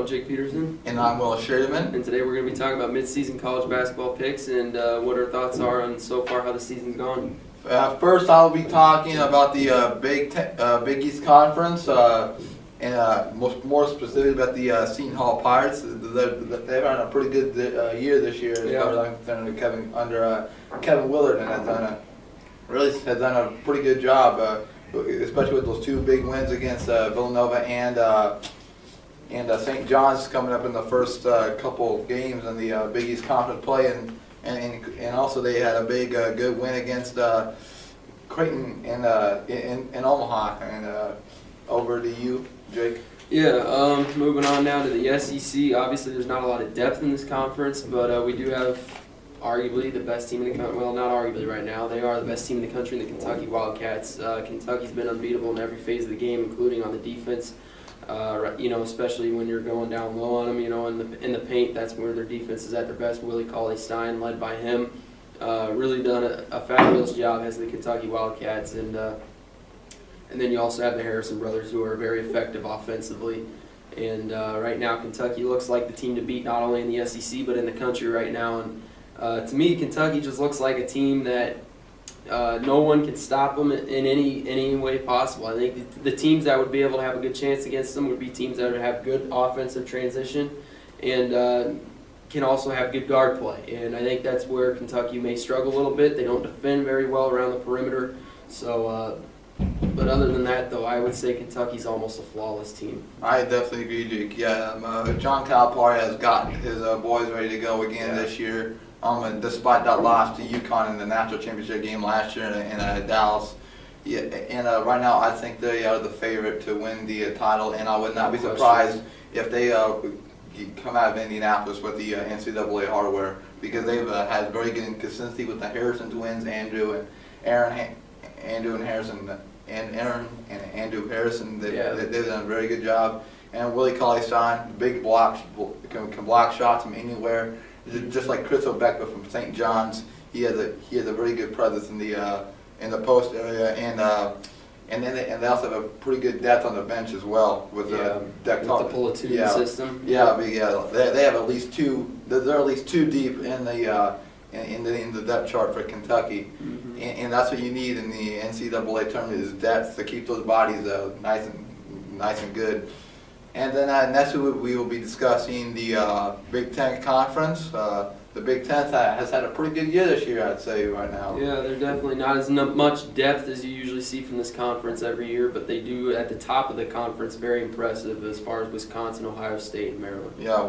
I'm Jake Peterson. And I'm Will Schademann. And today we're going to be talking about mid-season college basketball picks and what our thoughts are on so far how the season's gone. First, I'll be talking about the Big East Conference, and more specifically about the Seton Hall Pirates. They've had a pretty good year this year, as far as I'm concerned, under Kevin Willard, and has done a pretty good job, especially with those two big wins against Villanova and St. John's coming up in the first couple games in the Big East Conference play, and also they had a big good win against Creighton in Omaha. And over to you, Jake. Yeah, moving on now to the SEC. Obviously, there's not a lot of depth in this conference, but we do have arguably the best team in the country. Well, not arguably right now. They are the best team in the country in the Kentucky Wildcats. Kentucky's been unbeatable in every phase of the game, including on the defense. Especially when you're going down low on them, in the paint, that's where their defense is at their best. Willie Cauley-Stein, led by him, really done a fabulous job as the Kentucky Wildcats. And then you also have the Harrison brothers, who are very effective offensively. And right now, Kentucky looks like the team to beat, not only in the SEC but in the country right now. And to me, Kentucky just looks like a team that no one can stop them in any way possible. I think the teams that would be able to have a good chance against them would be teams that would have good offensive transition and can also have good guard play. And I think that's where Kentucky may struggle a little bit. They don't defend very well around the perimeter. So, but other than that, though, I would say Kentucky's almost a flawless team. I definitely agree, Jake. Yeah, John Calipari has got his boys ready to go again this year. Despite that loss to UConn in the national championship game last year in Dallas. Yeah, and right now I think they are the favorite to win the title, and I would not be surprised if they come out of Indianapolis with the NCAA hardware, because they've had very good consistency with the Harrison twins, Andrew Harrison. They've done a very good job. And Willie Cauley-Stein, big blocks, can block shots from anywhere. Just like Chris Obekba from St. John's, he has a very good presence in the post area, and they also have a pretty good depth on the bench as well with the platoon system. Yeah, they have at least two. They're at least two deep in the depth chart for Kentucky, and that's what you need in the NCAA tournament, is depth to keep those bodies nice and good. And then next we will be discussing the Big Ten Conference. The Big Ten has had a pretty good year this year, I'd say, right now. Yeah, they're definitely not as much depth as you usually see from this conference every year, but they do, at the top of the conference, very impressive as far as Wisconsin, Ohio State, and Maryland. Yeah,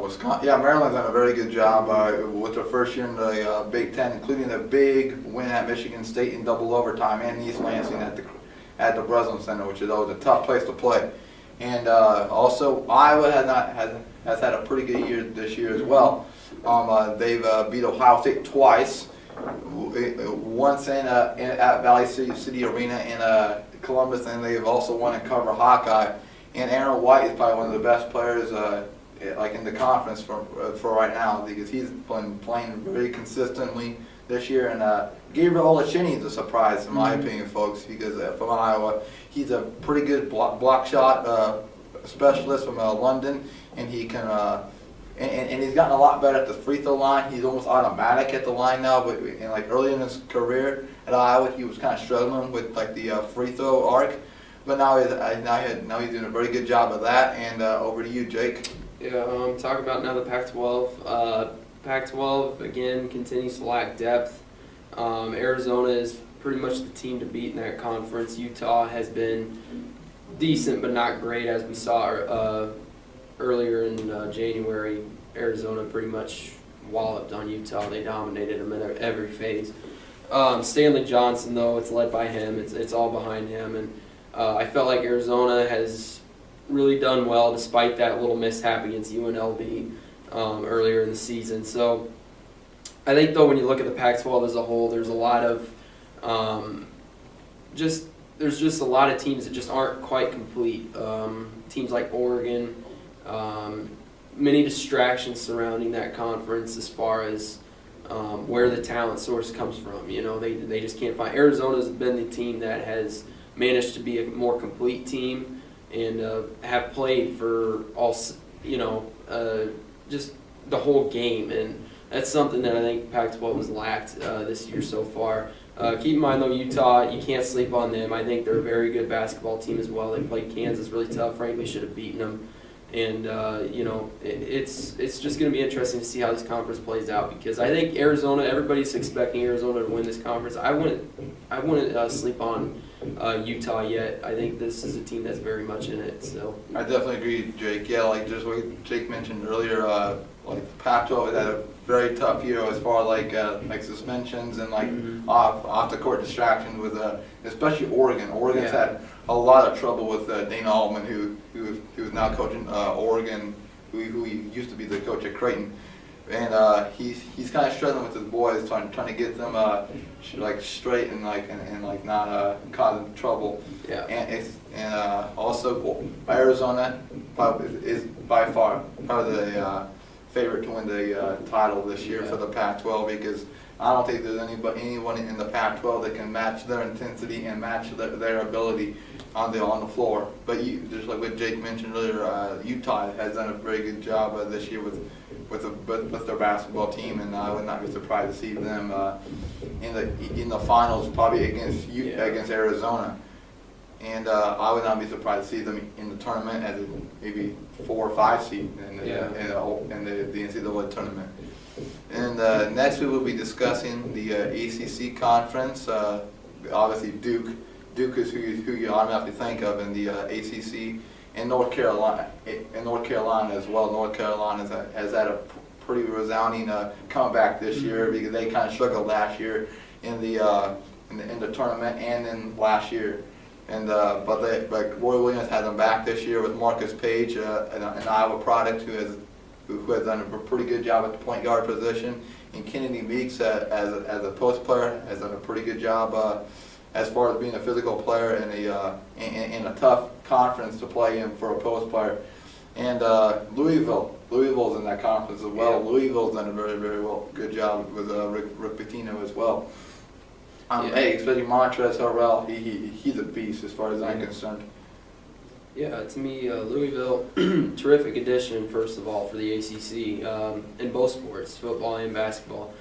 Maryland's done a very good job with their first year in the Big Ten, including a big win at Michigan State in double overtime, and East Lansing at the Breslin Center, which is always a tough place to play. And also, Iowa has had a pretty good year this year as well. They've beat Ohio State twice, once at Valley City Arena in Columbus, and they've also won in Cover Hawkeye. And Aaron White is probably one of the best players in the conference for right now, because he's been playing very consistently this year. And Gabriel Olashini is a surprise, in my opinion, folks, because from Iowa, he's a pretty good block shot specialist from London, and he can and he's gotten a lot better at the free throw line. He's almost automatic at the line now, but early in his career at Iowa, he was kind of struggling with the free throw arc, but now he's doing a very good job of that. And over to you, Jake. Yeah, talk about now the Pac-12. Pac-12 again continues to lack depth. Arizona is pretty much the team to beat in that conference. Utah has been decent but not great, as we saw earlier in January. Arizona pretty much walloped on Utah. They dominated them in every phase. Stanley Johnson, though, it's led by him. It's all behind him, and I felt like Arizona has really done well despite that little mishap against UNLV earlier in the season. So I think, though, when you look at the Pac-12 as a whole, there's a lot of there's just a lot of teams that just aren't quite complete. Teams like Oregon, many distractions surrounding that conference as far as where the talent source comes from. They just can't find. Arizona's been the team that has managed to be a more complete team and have played for just the whole game, and that's something that I think Pac-12 has lacked this year so far. Keep in mind, though, Utah, you can't sleep on them. I think they're a very good basketball team as well. They played Kansas really tough. Frankly, should have beaten them. And, it's just going to be interesting to see how this conference plays out, because I think Arizona, everybody's expecting Arizona to win this conference. I wouldn't sleep on Utah yet. I think this is a team that's very much in it. So I definitely agree, Jake. Yeah, like just what Jake mentioned earlier, like the Pac-12 had a very tough year as far as like suspensions and like off the court distractions with especially Oregon. Oregon's had a lot of trouble with Dana Altman, who's now coaching Oregon, who used to be the coach at Creighton, and he's kind of struggling with his boys, trying to get them like straight and not causing trouble. Yeah. And also Arizona is by far probably the favorite to win the title this year for the Pac-12, because I don't think there's anyone in the Pac-12 that can match their intensity and match their ability on the floor. But just like what Jake mentioned earlier, Utah has done a very good job this year with their basketball team, and I would not be surprised to see them in the finals, probably against Arizona. And I would not be surprised to see them in the tournament as maybe 4 or 5 seed in the NCAA tournament. And next we will be discussing the ACC conference. Obviously Duke is who you automatically think of in the ACC, and North Carolina as well. North Carolina has had a pretty resounding comeback this year, because they kind of struggled last year in the tournament and then last year. And but Roy Williams had them back this year with Marcus Page, an Iowa product who has done a pretty good job at the point guard position, and Kennedy Meeks as a post player has done a pretty good job as far as being a physical player in a tough conference to play in for a post player. And Louisville's in that conference as well. Yeah. Louisville's done a very, very good job with Rick Pitino as well. Hey, especially Montrezl Harrell, he's a beast as far as I'm concerned. Yeah, to me, Louisville, terrific addition, first of all, for the ACC in both sports, football and basketball.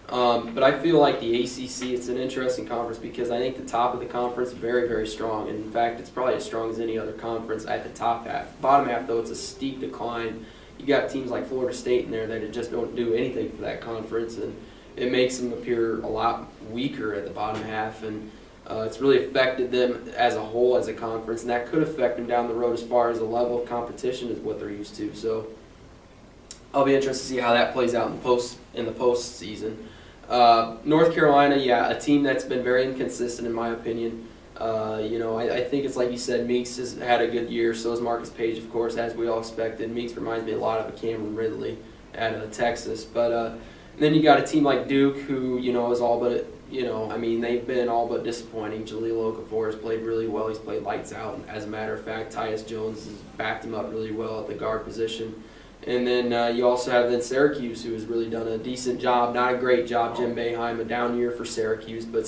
But I feel like the ACC, it's an interesting conference, because I think the top of the conference is very, very strong. And in fact, it's probably as strong as any other conference at the top half. Bottom half, though, it's a steep decline. You got teams like Florida State in there that just don't do anything for that conference, and it makes them appear a lot weaker at the bottom half, and it's really affected them as a whole as a conference, and that could affect them down the road as far as the level of competition is what they're used to. So I'll be interested to see how that plays out in the postseason. North Carolina, a team that's been very inconsistent in my opinion. I think it's like you said, Meeks has had a good year, so has Marcus Page, of course, as we all expected. Meeks reminds me a lot of a Cameron Ridley out of Texas, but then you got a team like Duke, who is all but they've been all but disappointing. Jahlil Okafor has played really well. He's played lights out. As a matter of fact, Tyus Jones has backed him up really well at the guard position. And then you also have Syracuse, who has really done a decent job, not a great job. Jim Boeheim, a down year for Syracuse, but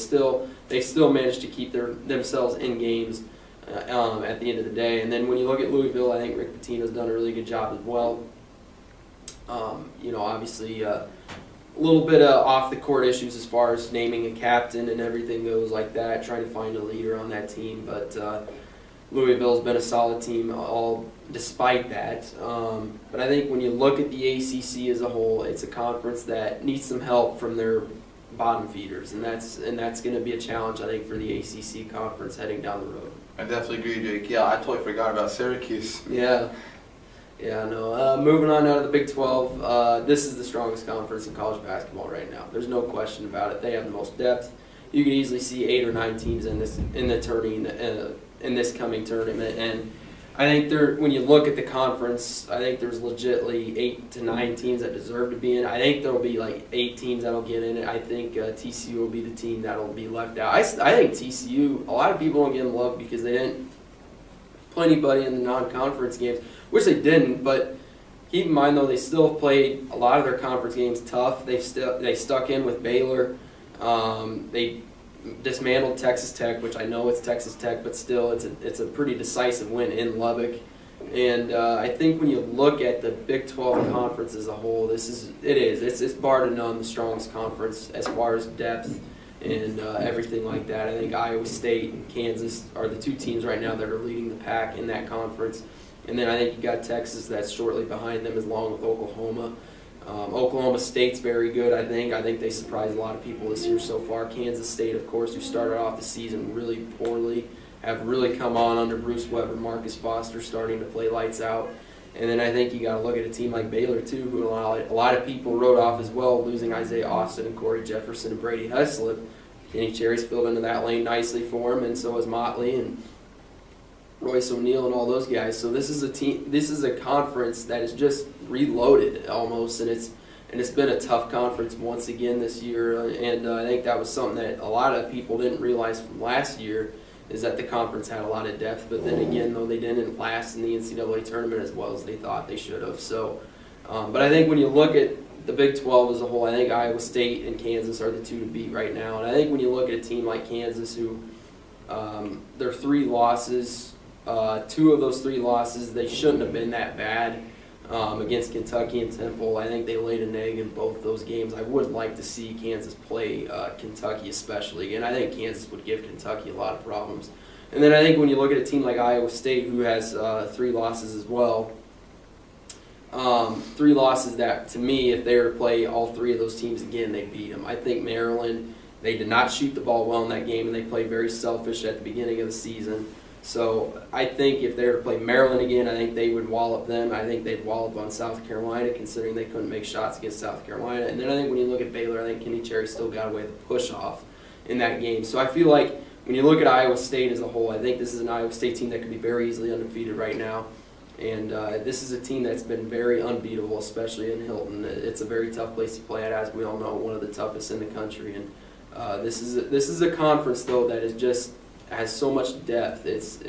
they still managed to keep themselves in games at the end of the day. And then when you look at Louisville, I think Rick Pitino's done a really good job as well. Obviously. A little bit of off-the-court issues as far as naming a captain and everything goes like that, trying to find a leader on that team. But Louisville's been a solid team all despite that. But I think when you look at the ACC as a whole, it's a conference that needs some help from their bottom feeders, and that's going to be a challenge, I think, for the ACC conference heading down the road. I definitely agree, Jake. Yeah, I totally forgot about Syracuse. Moving on out of the Big 12, this is the strongest conference in college basketball right now. There's no question about it. They have the most depth. You could easily see 8 or 9 teams in this coming tournament, and I think when you look at the conference, I think there's legitimately 8 to 9 teams that deserve to be in. I think there'll be like 8 teams that'll get in it. I think TCU will be the team that'll be left out. I think TCU, a lot of people don't give them love because they didn't play anybody in the non-conference games, which they didn't, but keep in mind, though, they still played a lot of their conference games tough. They stuck in with Baylor. They dismantled Texas Tech, which I know it's Texas Tech, but still it's a pretty decisive win in Lubbock. And I think when you look at the Big 12 conference as a whole, it's bar to none the strongest conference as far as depth and everything like that. I think Iowa State and Kansas are the two teams right now that are leading the pack in that conference. And then I think you got Texas that's shortly behind them, along with Oklahoma. Oklahoma State's very good, I think. I think they surprised a lot of people this year so far. Kansas State, of course, who started off the season really poorly, have really come on under Bruce Weber, Marcus Foster starting to play lights out. And then I think you got to look at a team like Baylor, too, who a lot of people wrote off as well, losing Isaiah Austin and Corey Jefferson and Brady Heslip. Kenny Cherry's filled into that lane nicely for him, and so has Motley and Royce O'Neal and all those guys. So this is a conference that is just reloaded almost, and it's been a tough conference once again this year. And I think that was something that a lot of people didn't realize from last year, is that the conference had a lot of depth. But then again, though, they didn't last in the NCAA tournament as well as they thought they should have. So, but I think when you look at the Big 12 as a whole, I think Iowa State and Kansas are the two to beat right now. And I think when you look at a team like Kansas, who their 3 losses, 2 of those 3 losses, they shouldn't have been that bad against Kentucky and Temple. I think they laid an egg in both those games. I would like to see Kansas play Kentucky especially, and I think Kansas would give Kentucky a lot of problems. And then I think when you look at a team like Iowa State, who has 3 losses as well, 3 losses that, to me, if they were to play all 3 of those teams again, they beat them. I think Maryland, they did not shoot the ball well in that game, and they played very selfish at the beginning of the season. So I think if they were to play Maryland again, I think they would wallop them. I think they'd wallop on South Carolina, considering they couldn't make shots against South Carolina. And then I think when you look at Baylor, I think Kenny Cherry still got away with the push-off in that game. So I feel like when you look at Iowa State as a whole, I think this is an Iowa State team that could be very easily undefeated right now. And this is a team that's been very unbeatable, especially in Hilton. It's a very tough place to play at, as we all know, one of the toughest in the country. And this is a conference, though, that is just has so much depth. It's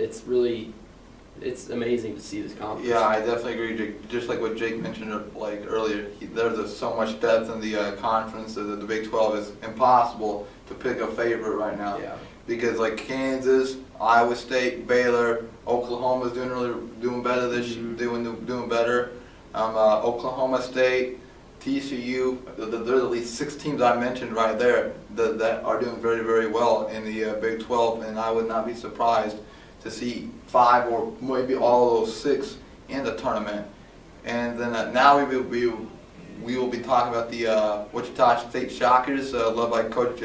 amazing to see this conference. Yeah, I definitely agree, Jake. Just like what Jake mentioned earlier, there's so much depth in the conference that the Big 12 is impossible to pick a favorite right now. Yeah. Because like Kansas, Iowa State, Baylor, Oklahoma's doing better this year, doing better. Oklahoma State, TCU, there's at least 6 teams I mentioned right there that are doing very, very well in the Big 12, and I would not be surprised to see 5 or maybe all of those 6 in the tournament. And then now we will be talking about the Wichita State Shockers, led by Coach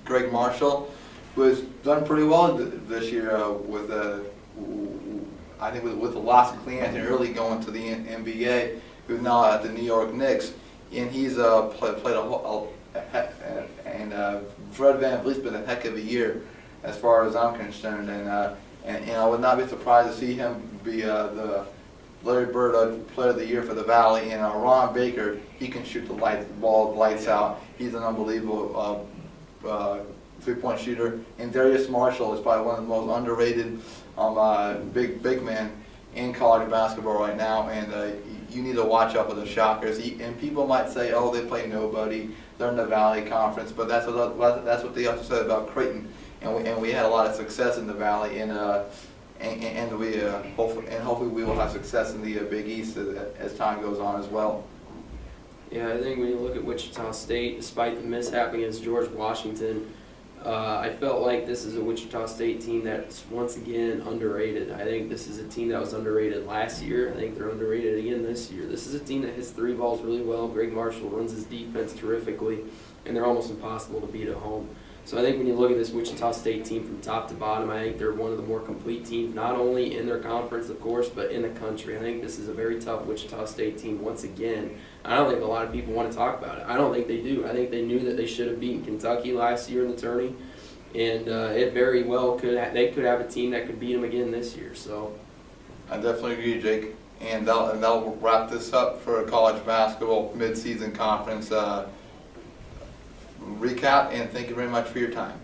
Greg Marshall, who has done pretty well this year with I think with the loss of Clean Anthony early going to the NBA, who's now at the New York Knicks. And he's played a whole, and Fred VanVleet's been a heck of a year as far as I'm concerned, and I would not be surprised to see him be the Larry Bird Player of the Year for the Valley. And Ron Baker, he can shoot the lights out. He's an unbelievable 3-point shooter. And Darius Marshall is probably one of the most underrated big men in college basketball right now, and you need to watch out for the Shockers. And people might say, oh, they play nobody, they're in the Valley Conference, but that's what they also said about Creighton, and we had a lot of success in the Valley, and hopefully we will have success in the Big East as time goes on as well. Yeah, I think when you look at Wichita State, despite the mishap against George Washington, I felt like this is a Wichita State team that's once again underrated. I think this is a team that was underrated last year. I think they're underrated again this year. This is a team that hits 3 balls really well. Greg Marshall runs his defense terrifically, and they're almost impossible to beat at home. So I think when you look at this Wichita State team from top to bottom, I think they're one of the more complete teams, not only in their conference, of course, but in the country. I think this is a very tough Wichita State team once again. I don't think a lot of people want to talk about it. I don't think they do. I think they knew that they should have beaten Kentucky last year in the tourney, and it very well they could have a team that could beat them again this year. So I definitely agree, Jake. And that'll wrap this up for a college basketball mid-season conference recap, and thank you very much for your time.